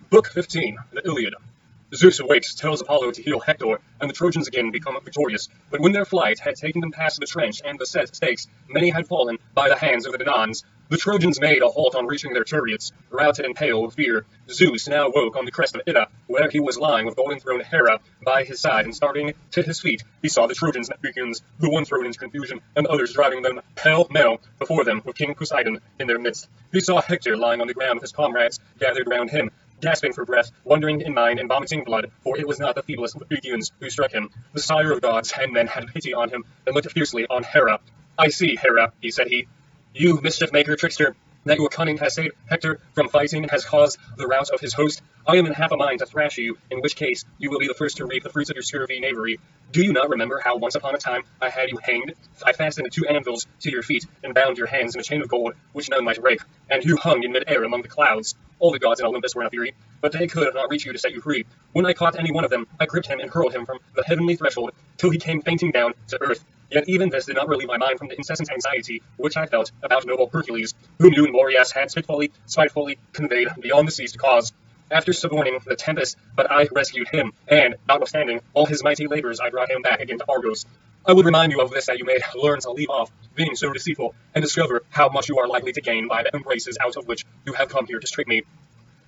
Book 15, the Iliad. Zeus awakes, tells Apollo to heal Hector, and the Trojans again become victorious. But when their flight had taken them past the trench and the set stakes, many had fallen by the hands of the Danaans. The Trojans made a halt on reaching their chariots, routed and pale with fear. Zeus now woke on the crest of Ida, where he was lying with golden-throned Hera by his side, and starting to his feet, he saw the Trojans and Athenians, the one thrown into confusion, and others driving them pell-mell before them, with King Poseidon in their midst. He saw Hector lying on the ground with his comrades gathered round him, gasping for breath, wandering in mind, and vomiting blood, for it was not the feeblest of the Athenians who struck him. The sire of gods and men had pity on him, and looked fiercely on Hera. "I see, Hera," said he, "you mischief-maker trickster, that your cunning has saved Hector from fighting and has caused the rout of his host. I am in half a mind to thrash you, in which case you will be the first to reap the fruits of your scurvy knavery. Do you not remember how once upon a time I had you hanged? I fastened 2 anvils to your feet, and bound your hands in a chain of gold, which none might break, and you hung in mid-air among the clouds. All the gods in Olympus were in a fury, but they could not reach you to set you free. When I caught any one of them, I gripped him and hurled him from the heavenly threshold, till he came fainting down to earth. Yet even this did not relieve my mind from the incessant anxiety which I felt about noble Hercules, whom you and Boreas had spitefully conveyed beyond the seas to cause. After suborning the tempest, but I rescued him, and, notwithstanding all his mighty labors, I brought him back again to Argos. I would remind you of this, that you may learn to leave off being so deceitful, and discover how much you are likely to gain by the embraces out of which you have come here to strip me."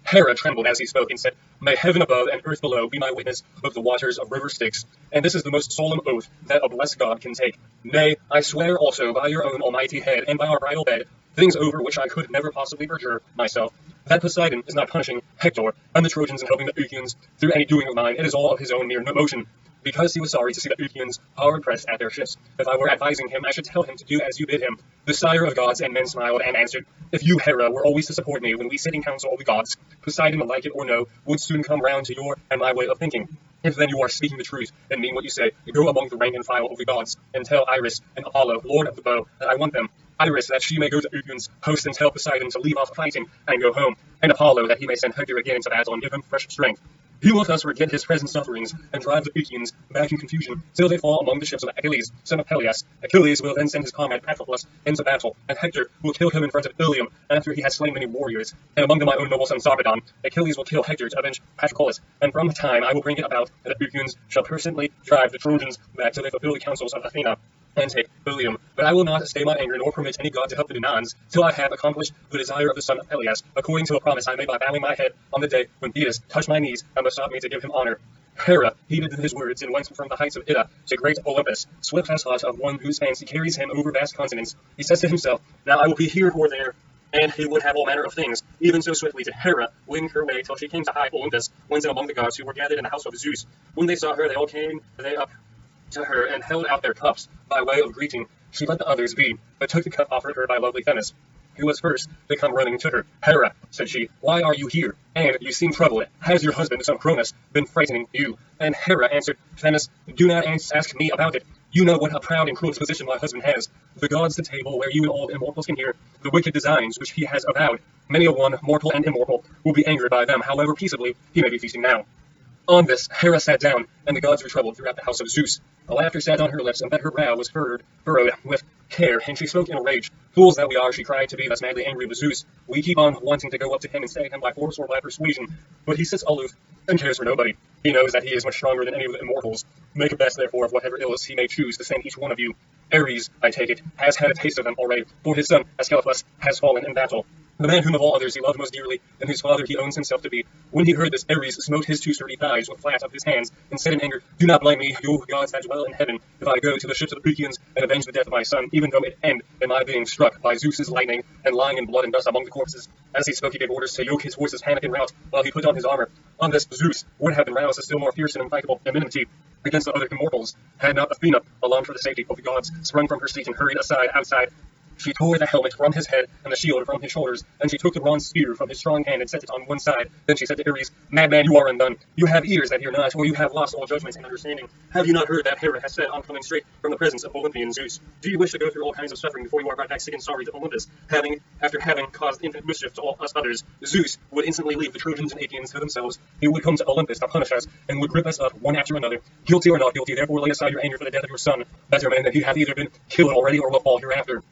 Hera trembled as he spoke, and said, "May heaven above and earth below be my witness of the waters of river Styx, and this is the most solemn oath that a blessed god can take. Nay, I swear also by your own almighty head, and by our bridal bed, things over which I could never possibly perjure myself, that Poseidon is not punishing Hector and the Trojans and helping the Achaeans through any doing of mine. It is all of his own mere motion, because he was sorry to see the Achaeans hard pressed at their ships. If I were advising him, I should tell him to do as you bid him." The sire of gods and men smiled and answered, "If you, Hera, were always to support me when we sit in council of the gods, Poseidon, like it or no, would soon come round to your and my way of thinking. If then you are speaking the truth and mean what you say, go among the rank and file of the gods, and tell Iris and Apollo, lord of the bow, that I want them. Iris, that she may go to Achaeans' host and tell Poseidon to leave off fighting and go home, and Apollo, that he may send Hector again into battle and give him fresh strength. He will thus forget his present sufferings, and drive the Achaeans back in confusion, till they fall among the ships of Achilles, son of Peleus. Achilles will then send his comrade Patroclus into battle, and Hector will kill him in front of Ilium, after he has slain many warriors, and among them my own noble son Sarpedon. Achilles will kill Hector to avenge Patroclus, and from the time I will bring it about that the Achaeans shall personally drive the Trojans back till they fulfill the counsels of Athena, and take Ilium. But I will not stay my anger, nor permit any god to help the Danaans, till I have accomplished the desire of the son of Peleus, according to a promise I made by bowing my head on the day when Thetis touched my knees and besought me to give him honor." Hera heeded his words, and went from the heights of Ida to great Olympus, swift as thought of one whose fancy carries him over vast continents. He says to himself, "Now I will be here or there," and he would have all manner of things. Even so swiftly did Hera wing her way till she came to high Olympus, whence among the gods who were gathered in the house of Zeus. When they saw her, they all came up to her and held out their cups by way of greeting. She let the others be, but took the cup offered her by lovely Themis, who was first to come running to her. "Hera," said she, "why are you here? And you seem troubled. Has your husband, the son of Cronus, been frightening you?" And Hera answered, "Themis, do not ask me about it. You know what a proud and cruel disposition my husband has. The gods to table, where you and all immortals can hear the wicked designs which he has avowed. Many a one, mortal and immortal, will be angered by them, however peaceably he may be feasting now." On this, Hera sat down, and the gods were troubled throughout the house of Zeus. A laughter sat on her lips, and that her brow was furrowed with care, and she spoke in a rage. "Fools that we are," she cried, "to be thus madly angry with Zeus. We keep on wanting to go up to him and stay him by force or by persuasion, but he sits aloof and cares for nobody. He knows that he is much stronger than any of the immortals. Make a best, therefore, of whatever ills he may choose to send each one of you. Ares, I take it, has had a taste of them already, for his son Asclepius has fallen in battle, the man whom of all others he loved most dearly, and whose father he owns himself to be." When he heard this, Ares smote his 2 sturdy thighs with flat of his hands, and said in anger, "Do not blame me, you gods that dwell in heaven, if I go to the ships of the Achaeans and avenge the death of my son, even though it end in my being struck by Zeus's lightning and lying in blood and dust among the corpses." As he spoke, he gave orders to yoke his horses hammock and rout, while he put on his armor. On this, Zeus would have been roused to still more fierce and implacable enmity against the other immortals, had not Athena, alarmed for the safety of the gods, sprung from her seat and hurried outside. She tore the helmet from his head and the shield from his shoulders, and she took the bronze spear from his strong hand and set it on one side. Then she said to Ares, "Madman, you are undone. You have ears that hear not, or you have lost all judgment and understanding. Have you not heard that Hera has said on coming straight from the presence of Olympian Zeus? Do you wish to go through all kinds of suffering before you are brought back sick and sorry to Olympus, after having caused infinite mischief to all us others? Zeus would instantly leave the Trojans and Achaeans to themselves. He would come to Olympus to punish us, and would grip us up one after another. Guilty or not guilty, therefore lay aside your anger for the death of your son. Better man than he hath either been killed already or will fall hereafter."